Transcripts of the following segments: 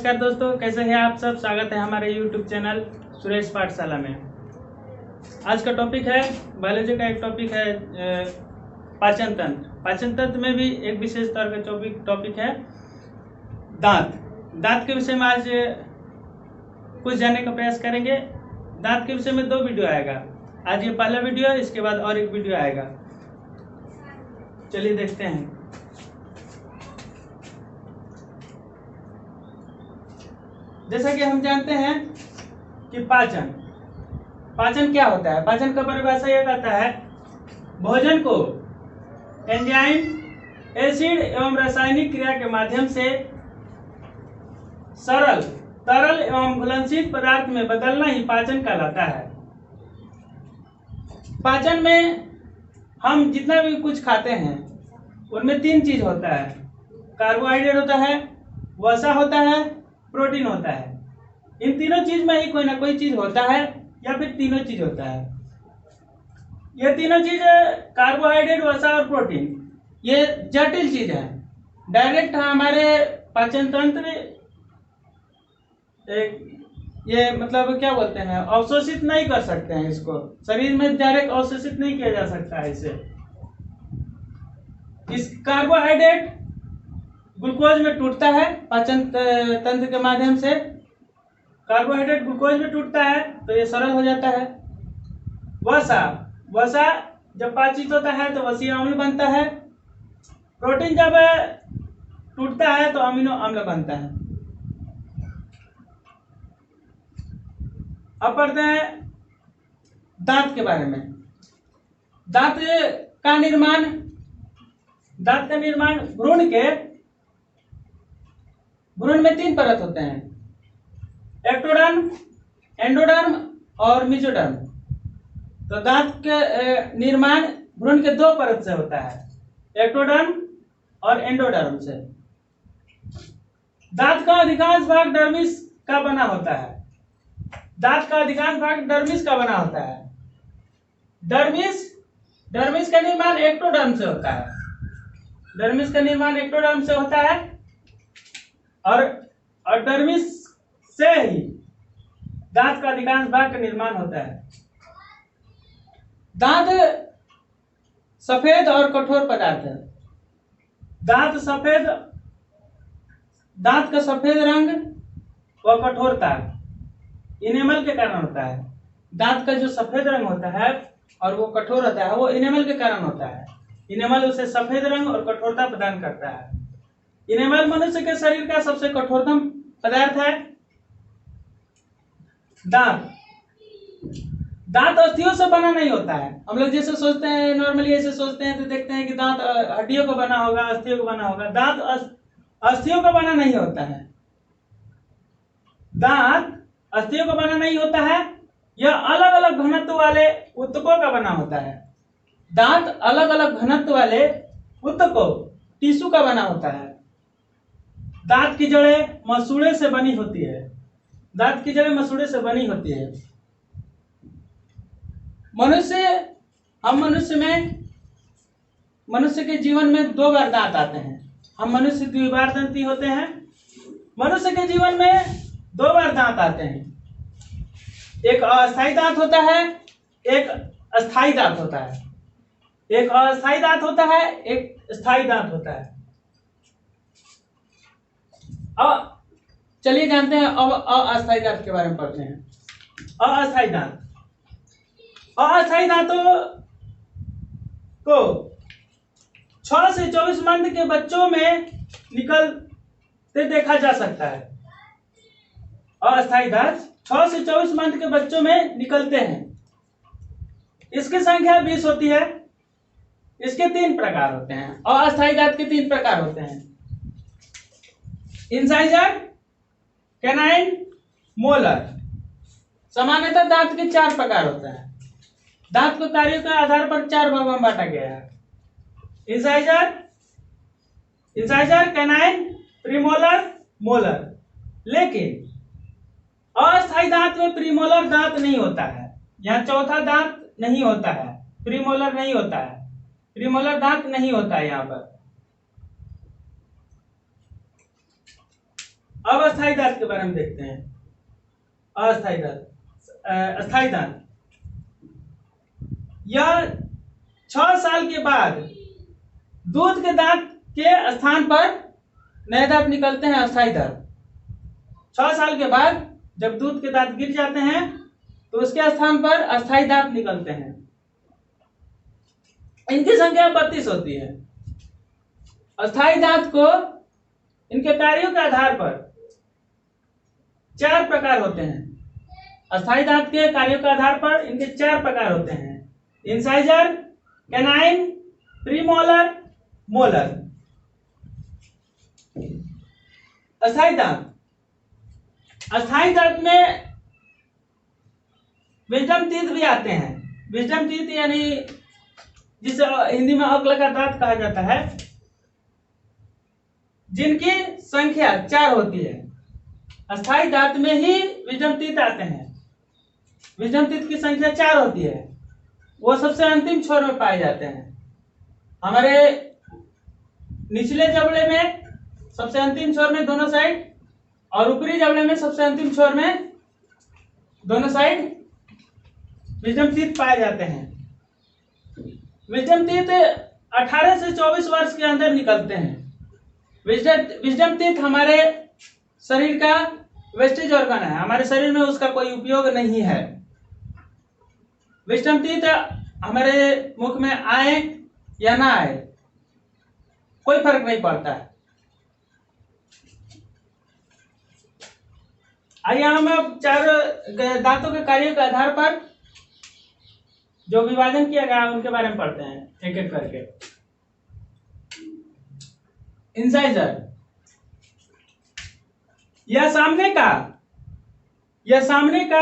नमस्कार दोस्तों, कैसे हैं आप सब। स्वागत है हमारे YouTube चैनल सुरेश पाठशाला में। आज का टॉपिक है बायोलॉजी का। एक टॉपिक है पाचन तंत्र। पाचन तंत्र में भी एक विशेष तरह का टॉपिक है दांत। दांत के विषय में आज कुछ जानने का प्रयास करेंगे। दांत के विषय में 2 वीडियो आएगा। आज ये पहला वीडियो है, इसके बाद और एक वीडियो आएगा। चलिए देखते हैं। जैसा कि हम जानते हैं कि पाचन क्या होता है। पाचन का परिभाषा यह कहता है भोजन को एंजाइम, एसिड एवं रासायनिक क्रिया के माध्यम से सरल, तरल एवं घुलनशील पदार्थ में बदलना ही पाचन कहलाता है। पाचन में हम जितना भी कुछ खाते हैं उनमें 3 चीज होता है। कार्बोहाइड्रेट होता है, वसा होता है, प्रोटीन होता है। इन तीनों चीज में ही कोई ना कोई चीज होता है या फिर तीनों चीज होता है। ये तीनों चीज कार्बोहाइड्रेट, वसा और प्रोटीन, ये जटिल चीज है। डायरेक्ट हमारे पाचन तंत्र ये मतलब क्या बोलते हैं, अवशोषित नहीं कर सकते हैं। इसको शरीर में डायरेक्ट अवशोषित नहीं किया जा सकता है। इस कार्बोहाइड्रेट ग्लूकोज में टूटता है। पाचन तंत्र के माध्यम से कार्बोहाइड्रेट ग्लूकोज में टूटता है तो ये सरल हो जाता है। वसा जब पाचित होता है तो वसीय अम्ल बनता है। प्रोटीन जब टूटता है तो अमीनो अम्ल बनता है। अब पढ़ते हैं दांत के बारे में। दांत का निर्माण भ्रूण में 3 परत होते हैं, एक्टोडर्म, एंडोडर्म और मेसोडर्म। तो दांत के निर्माण भ्रूण के 2 परत से होता है, एक्टोडर्म और एंडोडर्म से। दांत का अधिकांश भाग डर्मिस का बना होता है। डर्मिस का निर्माण एक्टोडर्म से होता है। और डर्मिस से ही दांत का अधिकांश भाग का निर्माण होता है। दांत सफेद और कठोर पदार्थ है। दांत का सफेद रंग व कठोरता इनेमल के कारण होता है। दांत का जो सफेद रंग होता है और वो कठोर होता है, वो इनेमल के कारण होता है। इनेमल उसे सफेद रंग और कठोरता प्रदान करता है। इनेमल मनुष्य के शरीर का सबसे कठोरतम पदार्थ है। दांत अस्थियों से बना नहीं होता है। हम लोग जैसे सोचते हैं, नॉर्मली ऐसे सोचते हैं तो देखते हैं कि दांत हड्डियों का बना होगा, अस्थियों का बना होगा। दांत अस्थियों का बना नहीं होता है। यह अलग अलग घनत्व वाले ऊतकों का बना होता है। दांत अलग अलग घनत्व वाले ऊतकों, टिश्यू का बना होता है। दांत की जड़ें मसूड़े से बनी होती है। मनुष्य के जीवन में 2 बार दांत आते हैं। हम मनुष्य द्विबारदंती होते हैं। मनुष्य के जीवन में 2 बार दांत आते हैं। एक अस्थायी दांत होता है, एक स्थायी दांत होता है। एक अस्थायी दांत होता है, एक स्थायी दांत होता है। अब चलिए जानते हैं अब अस्थायी दांत के बारे में पढ़ते हैं। अस्थायी दांतों को 6 से 24 मंथ के बच्चों में निकलते देखा जा सकता है। अस्थायी दांत 6 से 24 मंथ के बच्चों में निकलते हैं। इसकी संख्या 20 होती है। इसके 3 प्रकार होते हैं। अस्थायी दांत के 3 प्रकार होते हैं, इंसाइजर, कैनाइन, मोलर। सामान्यतः दांत के 4 प्रकार होते हैं। दांत को कार्यों के आधार पर 4 भागों में बांटा गया है, इंसाइजर, कैनाइन, प्रीमोलर, मोलर। लेकिन अस्थायी दांत में प्रीमोलर दांत नहीं होता है। यहाँ चौथा दांत नहीं होता है, प्रीमोलर नहीं होता है। प्रीमोलर दांत नहीं होता है यहाँ पर। अब अस्थायी दांत के बारे में देखते हैं। अस्थायी दांत, अस्थायी दांत, यह 6 साल के बाद दूध के दांत के स्थान पर नए दांत निकलते हैं, अस्थायी दांत। 6 साल के बाद जब दूध के दांत गिर जाते हैं तो उसके स्थान पर अस्थायी दांत निकलते हैं। इनकी संख्या 32 होती है। अस्थायी दांत को इनके कार्यों के आधार पर 4 प्रकार होते हैं। अस्थायी दांत के कार्यों के आधार पर इनके 4 प्रकार होते हैं: इंसाइजर, कैनाइन, प्रीमोलर, मोलर। अस्थायी दांत, अस्थायी दांत में विजडम टीथ भी आते हैं। विजडम टीथ यानी जिसे हिंदी में अक्ल का दांत कहा जाता है, जिनकी संख्या 4 होती है। अस्थायी दांत में ही विजडम टीथ आते हैं। विजडम टीथ की संख्या 4 होती है। वो सबसे अंतिम छोर में पाए जाते हैं। हमारे निचले जबड़े में सबसे अंतिम छोर में दोनों साइड, और ऊपरी जबड़े में सबसे अंतिम छोर में दोनों साइड विजडम टीथ पाए जाते हैं। विजडम टीथ 18 से 24 वर्ष के अंदर निकलते हैं। विजडम टीथ हमारे शरीर का वेस्टेज ऑर्गन है। हमारे शरीर में उसका कोई उपयोग नहीं है। विजडम टीथ हमारे मुख में आए या ना आए कोई फर्क नहीं पड़ता है। आइए हम अब 4 दांतों के कार्यों के आधार पर जो विभाजन किया गया उनके बारे में पढ़ते हैं एक एक करके। इंसाइजर, यह सामने का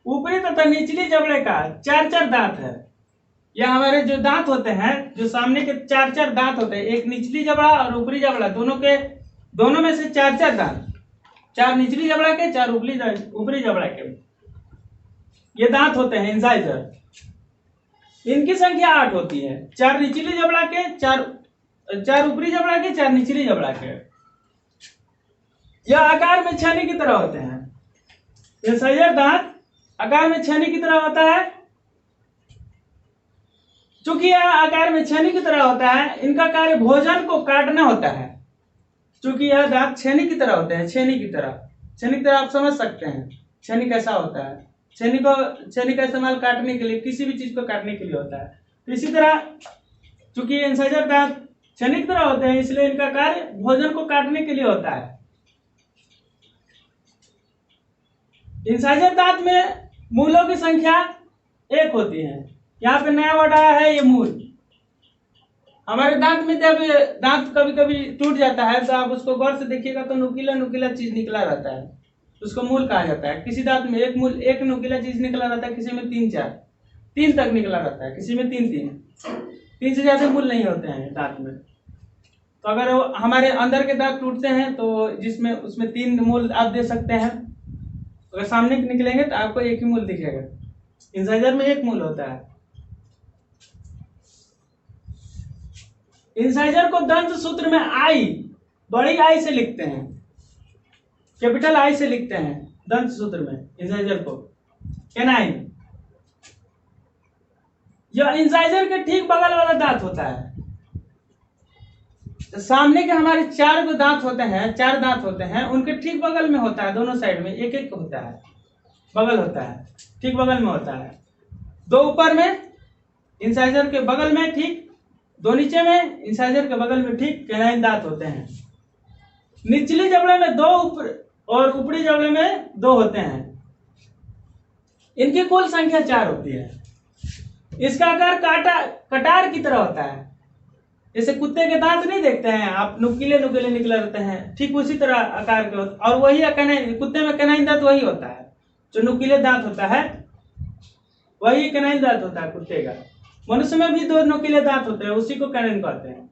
ऊपरी तथा निचली जबड़े का 4 दांत है। यह हमारे जो दांत होते हैं, जो सामने के 4 दांत होते हैं, एक निचली जबड़ा और ऊपरी जबड़ा, दोनों में से 4 दांत, 4 निचली जबड़ा के, 4 ऊपरी जबड़ा के, ये दांत होते हैं इंसाइजर। इनकी संख्या 8 होती है। 4 निचली जबड़ा के, 4 ऊपरी जबड़ा के, 4 निचली जबड़ा के। यह आकार में छेनी की तरह होते हैं। इंसाइजर दांत आकार में छेनी की तरह होता है। चूंकि यह आकार में छेनी की तरह होता है, इनका कार्य भोजन को काटना होता है। चूंकि यह दांत छेनी की तरह होते हैं, छेनी की तरह आप समझ सकते हैं छेनी कैसा होता है। छेनी का इस्तेमाल काटने के लिए, किसी भी चीज को काटने के लिए होता है। तो इसी तरह चूंकि इंसाइजर दांत छेनी की तरह होते हैं, इसलिए इनका कार्य भोजन को काटने के लिए होता है। इंसाइजर दांत में मूलों की संख्या 1 होती है। यहाँ पे नया वर्ड आया है, ये मूल। हमारे दांत में जब दांत कभी कभी टूट जाता है तो आप उसको गौर से देखिएगा तो नुकीला चीज निकला रहता है, उसको मूल कहा जाता है। किसी दांत में एक नुकीला चीज निकला रहता है, किसी में 3 तक निकला रहता है, किसी में 3 से ज्यादा मूल नहीं होते हैं दांत में। तो अगर हमारे अंदर के दांत टूटते हैं तो उसमें 3 मूल आप दे सकते हैं। अगर सामने निकलेंगे तो आपको एक ही मूल दिखेगा। इंसाइजर में 1 मूल होता है। इंसाइजर को दंत सूत्र में बड़ी आई से लिखते हैं, कैपिटल आई से लिखते हैं दंत सूत्र में इंसाइजर को। कैनाइन, यह इंसाइजर के ठीक बगल वाला दांत होता है। सामने के हमारे 4 दांत होते हैं, 4 दांत होते हैं, उनके ठीक बगल में होता है। दोनों साइड में एक होता है, बगल होता है, ठीक बगल में होता है। 2 ऊपर में इंसाइजर के बगल में ठीक, 2 नीचे में इंसाइजर के बगल में ठीक कैनाइन दांत होते हैं। निचली जबड़े में 2 और ऊपरी जबड़े में 2 होते हैं। इनकी कुल संख्या 4 होती है। इसका आकार कटार की तरह होता है। जैसे कुत्ते के दांत नहीं देखते हैं आप, नुकीले निकले रहते हैं, ठीक उसी तरह आकार के होते हैं। और वही कुत्ते में कैनाइन दांत वही होता है, जो नुकीले दांत होता है वही कैनाइन दांत होता है कुत्ते का। मनुष्य में भी 2 नुकीले दांत होते हैं, उसी को कैनाइन कहते हैं।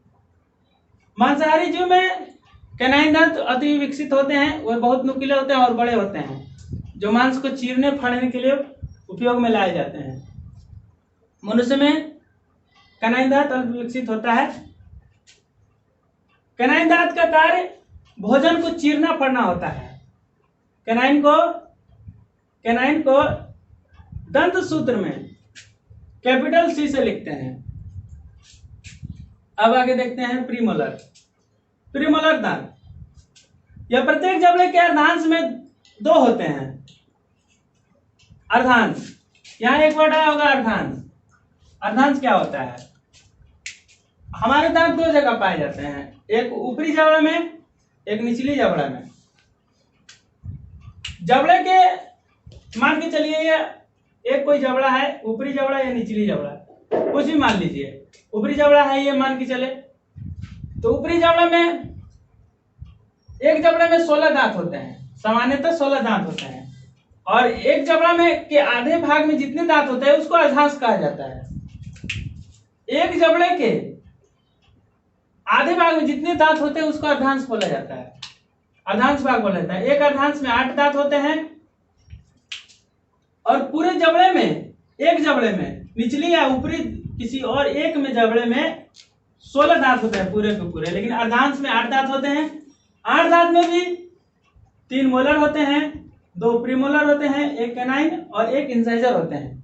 मांसाहारी जीव में कैनाइन दांत अति विकसित होते हैं, वह बहुत नुकीले होते हैं और बड़े होते हैं, जो मांस को चीरने फाड़ने के लिए उपयोग में लाए जाते हैं। मनुष्य में कैनाइन दांत अल्प विकसित होता है। कैनाइन दांत का कार्य भोजन को चीरना फाड़ना होता है। कैनाइन को दंत सूत्र में कैपिटल C से लिखते हैं। अब आगे देखते हैं प्रीमोलर दांत। यह प्रत्येक जबड़े के अर्धांश में दो होते हैं। अर्धांश, यहाँ एक वर्ड आया होगा अर्धांश। अर्धांश क्या होता है? हमारे दांत दो जगह पाए जाते हैं, एक ऊपरी जबड़े में, एक निचली जबड़ा में। जबड़े के मान के चलिए ये एक कोई जबड़ा है, ऊपरी जबड़ा या निचली जबड़ा, कुछ भी मान लीजिए। ऊपरी जबड़ा है ये मान के चले, तो ऊपरी जबड़े में एक जबड़े में 16 दांत होते हैं, सामान्यतः 16 दांत होते हैं। और एक जबड़ा में के आधे भाग में जितने दांत होते हैं उसको अर्धांश कहा जाता है। एक जबड़े के आधे भाग में जितने दांत होते हैं उसको अर्धांश बोला जाता है, अर्धांश भाग बोला जाता है। एक अर्धांश में 8 दांत होते हैं और पूरे जबड़े में, एक जबड़े में निचली या ऊपरी किसी और एक में जबड़े में 16 दांत होते हैं पूरे के पूरे, लेकिन अर्धांश में 8 दांत होते हैं। 8 दांत में भी 3 मोलर होते हैं, 2 प्रीमोलर होते हैं, एक कैनाइन और एक इंसाइजर होते हैं।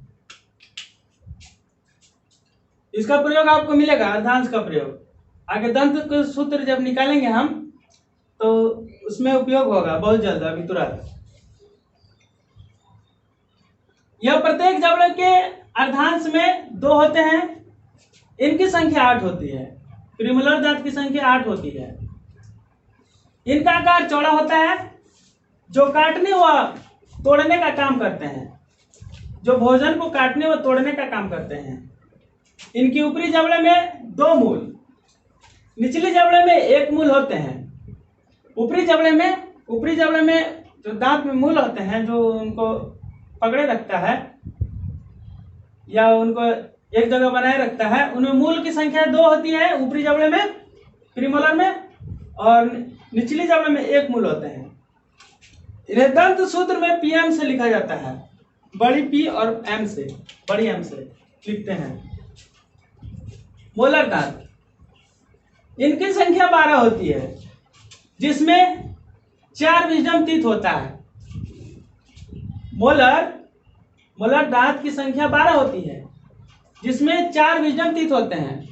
इसका प्रयोग आपको मिलेगा, अर्धांश का प्रयोग आगे दंत के सूत्र जब निकालेंगे हम तो उसमें उपयोग होगा बहुत जल्द, अभी तुरंत। यह प्रत्येक जबड़े के अर्धांश में 2 होते हैं, इनकी संख्या 8 होती है। प्रीमोलर दांत की संख्या 8 होती है। इनका आकार चौड़ा होता है, जो काटने व तोड़ने का काम करते हैं, जो भोजन को काटने व तोड़ने का काम करते हैं। इनकी ऊपरी जबड़े में 2 मूल, निचली जबड़े में 1 मूल होते हैं। ऊपरी जबड़े में जो दांत में मूल होते हैं, जो उनको पकड़े रखता है या उनको एक जगह बनाए रखता है, उनमें मूल की संख्या 2 होती है ऊपरी जबड़े में, प्रीमोलर में, और निचली जबड़े में 1 मूल होते हैं। इन्हें दंत सूत्र में PM से लिखा जाता है, बड़ी P और M से, बड़ी M से लिखते हैं। मोलर दांत, इनकी संख्या 12 होती है, जिसमें 4 विजडम टीथ होता है। मोलर दांत की संख्या 12 होती है, जिसमें 4 विजडम टीथ होते हैं।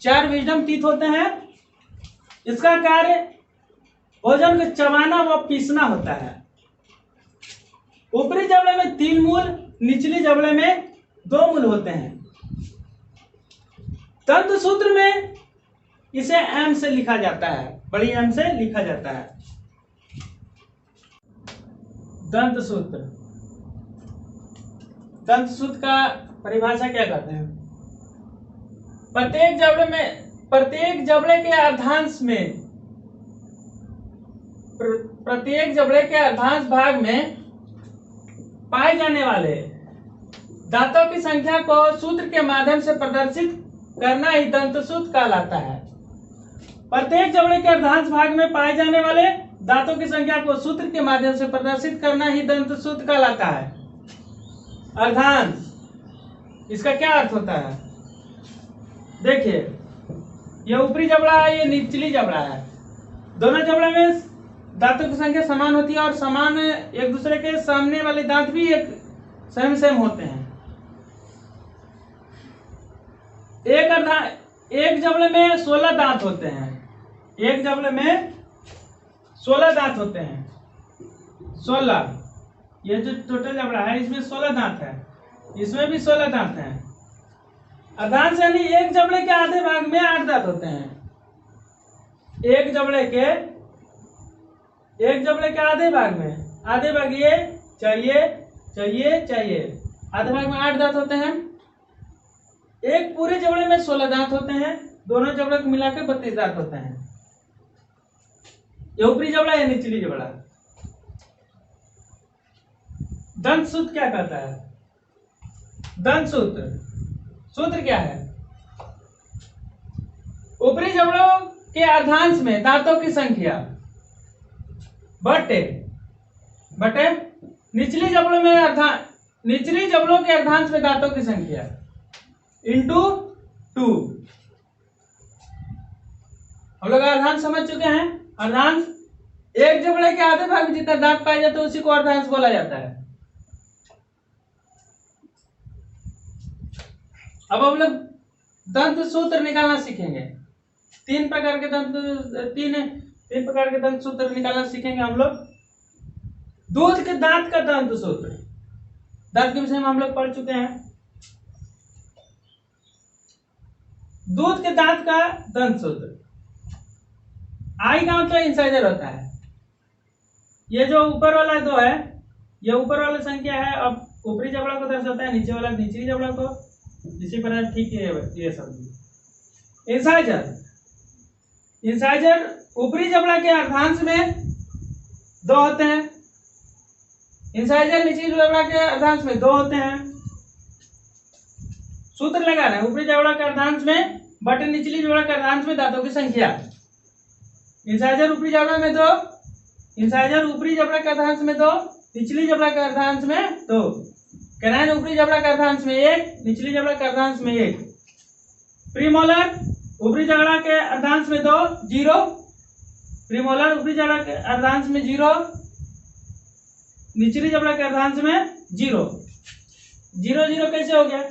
4 विजडम टीथ होते हैं। इसका कार्य भोजन को चबाना व पीसना होता है। ऊपरी जबड़े में 3 मूल, निचली जबड़े में 2 मूल होते हैं। दंत सूत्र में इसे M से लिखा जाता है, बड़ी M से लिखा जाता है। दंत सूत्र का परिभाषा क्या कहते हैं? प्रत्येक जबड़े के अर्धांश भाग में पाए जाने वाले दांतों की संख्या को सूत्र के माध्यम से प्रदर्शित करना ही दंत सूत्र कहलाता है। प्रत्येक जबड़े के अर्धांश भाग में पाए जाने वाले दांतों की संख्या को सूत्र के माध्यम से प्रदर्शित करना ही दंत सूत्र कहलाता है। अर्धांश, इसका क्या अर्थ होता है? देखिए, यह ऊपरी जबड़ा है, ये निचली जबड़ा है। दोनों जबड़े में दांतों की संख्या समान होती है और समान एक दूसरे के सामने वाले दांत भी एक सेम होते हैं। एक जबड़े में 16 दांत होते हैं। एक जबड़े में 16 दांत होते हैं। 16, ये जो टोटल जबड़ा है इसमें 16 दांत है, इसमें भी 16 दांत हैं। अर्धांश यानी एक जबड़े के आधे भाग में 8 दांत होते हैं। एक जबड़े के आधे भाग में, आधे भाग ये चाहिए, आधे भाग में 8 दांत होते हैं। एक पूरे जबड़े में 16 दांत होते हैं, दोनों जबड़े को मिलाकर 32 दांत होते हैं। ये ऊपरी जबड़ा या निचली जबड़ा। दंत सूत्र क्या कहता है? दंत सूत्र क्या है? ऊपरी जबड़ों के अर्धांश में दांतों की संख्या बटे निचली जबड़ों के अर्धांश में दांतों की संख्या इंटू 2। हम लोग अर्धांश समझ चुके हैं। अर्धांश एक जबड़े के आधे भाग में जितना दांत पाया जाता है उसी को अर्धांश बोला जाता है। अब हम लोग दंत सूत्र निकालना सीखेंगे। तीन प्रकार के दंत सूत्र निकालना सीखेंगे हम लोग। दूध के दांत का दंत सूत्र, दांत के विषय में हम लोग पढ़ चुके हैं। दूध के दांत का दंत सूत्र, आई का मतलब इंसाइजर होता है। ये जो ऊपर वाला दो है, ये ऊपर वाला संख्या है। अब ऊपरी जबड़ा को दर्शाता है, नीचे वाला निचली जबड़ा को। इसी प्रकार ठीक है ये सब। इंसाइजर, इंसाइजर ऊपरी जबड़ा के अर्धांश में दो होते हैं। इंसाइजर निचली जबड़ा के अर्धांश में दो होते हैं। सूत्र लगाना है, ऊपरी जबड़ा के अर्धांश में बटे निचली जबड़ा के अर्धांश में दांतों की संख्या। इंसाइजर ऊपरी जबड़ा में दो, इंसाइजर ऊपरी जबड़ा के अर्धांश में दो, निचली जबड़ा के अर्धांश में दो। कैनाइन ऊपरी जबड़ा के अर्धांश में एक, निचली जबड़ा के अर्धांश में एक। प्रीमोलर ऊपरी जबड़ा के अर्धांश में दो, जीरो। प्रीमोलर ऊपरी जबड़ा के अर्धांश में जीरो, निचली जबड़ा के अर्धांश में जीरो। जीरो जीरो कैसे हो गया?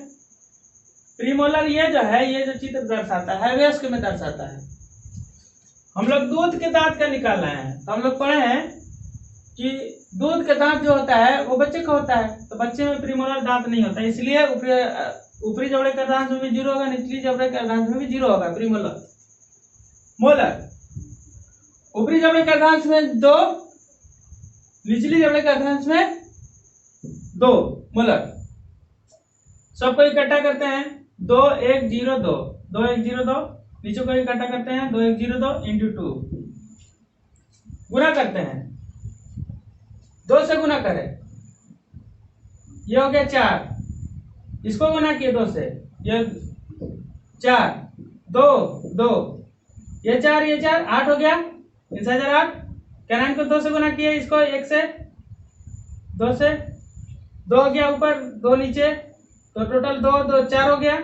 प्रीमोलर ये जो है, ये जो चित्र दर्शाता है वयस्क में दर्शाता है। हम लोग दूध के दांत का निकालना है, तो हम लोग पढ़े हैं कि दूध के दांत जो होता है वो बच्चे का होता है, तो बच्चे में प्रीमोलर दांत नहीं होता, इसलिए ऊपरी जबड़े के अर्धांश में भी जीरो होगा, निचली जबड़े के अर्धांश में भी जीरो होगा। प्रीमोलर। मोलर ऊपरी जबड़े के अर्धांश में दो, निचली जबड़े के अर्धांश में दो। मोलर। सबको इकट्ठा करते हैं, 2 1 0 2, 2 1 0 2। नीचे को इकट्ठा करते हैं, 2 1 0 2 इंटू 2। गुना करते हैं, 2 से गुना करें, ये हो गया 4। इसको गुना किए 2 से, ये 4 2 2, ये 4 ये 4, 8 हो गया। इंसाइजर 8। कैनाइन को 2 से गुना किए, इसको 1 से, 2 से, 2 हो गया ऊपर, 2 नीचे, तो टोटल 2 2 4 हो गया।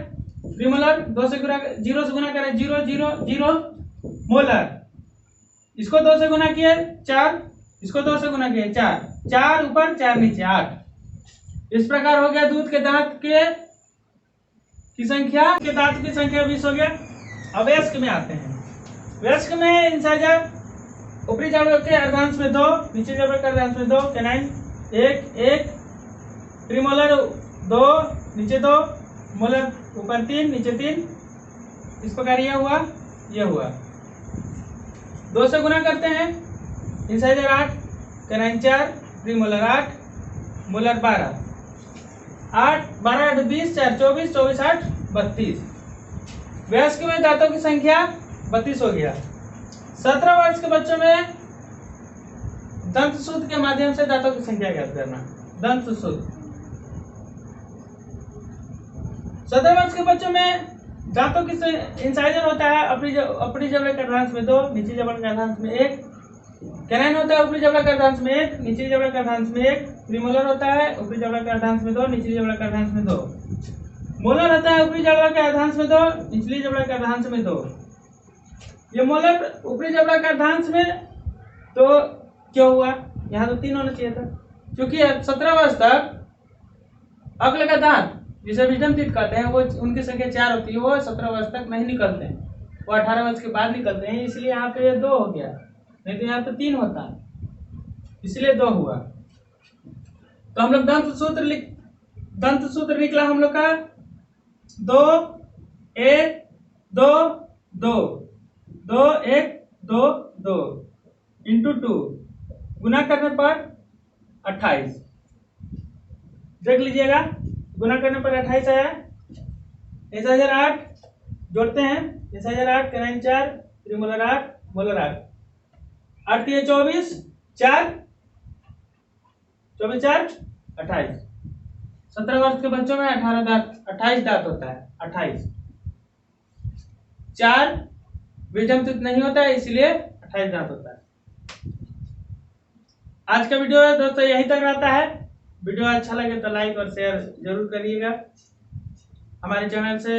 प्रीमोलर 2 से गुना, 0 से गुना करें, 0 0 0। मोलर इसको 2 से गुना किए 4, इसको 2 से गुना किए 4, 4 ऊपर 4 नीचे 8। इस प्रकार हो गया दूध के दांत की संख्या, के दांत की संख्या 20 हो गया। अब वयस्क में आते हैं। वयस्क में इंसाइजर ऊपरी जबड़े के अर्धांश में 2, नीचे जबड़े के अर्धांश में 2। कैनाइन 1 1। प्रीमोलर 2 नीचे 2, मोलर ऊपर 3 नीचे 3। इस प्रकार ये हुआ, ये हुआ। 2 से गुना करते हैं, इंसाइजर 8, कैनाइन 4, प्रीमोलर 8, मोलर 12। 8 12 8 20, 4 24, 24 8 32। वयस्क में दांतों की संख्या 32 हो गया। 17 वर्ष के बच्चों में दंत सूत्र के माध्यम से दांतों की संख्या ज्ञात करना। दंत सूत्र। 17 वर्ष के बच्चों में दांतों की इंसाइजर होता है ऊपरी जबड़े के अर्धांश में 2, नीचे जबड़े के अर्धांश में 1। कैनाइन होता है ऊपरी जबड़े के अर्धांश में 1, निचली जबड़े के अर्धांश में 1। प्रीमोलर होता है ऊपरी जबड़े के अर्धांश में 2, निचली जबड़े के अर्धांश में 2। मोलर होता है ऊपरी जबड़े के अर्धांश में 2, निचली जबड़े के अर्धांश में 2। ये मोलर ऊपरी जबड़े के अर्धांश में तो क्यों हुआ? यहाँ तो 3 होना चाहिए था, क्योंकि 17 वर्ष तक अगले का दांत जिसे विजडम टीथ कहते हैं वो उनकी संख्या 4 होती है, वो 17 वर्ष तक नहीं निकलते हैं, वो 18 वर्ष के बाद निकलते हैं। इसलिए यहाँ पे 2 हो गया, नहीं तो यहाँ पे 3 होता है, इसलिए 2 हुआ। तो हम लोग दंत सूत्र निकला हम लोग का 2 1 2 2, 2 1 2 2 इंटू 2। गुना करने पर 28। देख लीजिएगा, गुना करने पर 28 आया। इंसाइजर 8 जोड़ते हैं, इंसाइजर 8, कैनाइन 4, प्रीमोलर 8, मोलर 8। 8 3 24, 4 24 4 28। 17 वर्ष के बच्चों में 28 दांत होता है। 28 4 विजडम टीथ नहीं होता है, इसलिए 28 दांत होता है। आज का वीडियो दोस्तों यहीं तक रहता है। वीडियो अच्छा लगे तो लाइक और शेयर जरूर करिएगा। हमारे चैनल से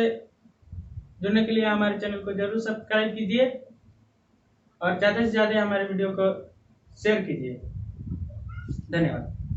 जुड़ने के लिए हमारे चैनल को जरूर सब्सक्राइब कीजिए और ज़्यादा से ज़्यादा हमारे वीडियो को शेयर कीजिए। धन्यवाद।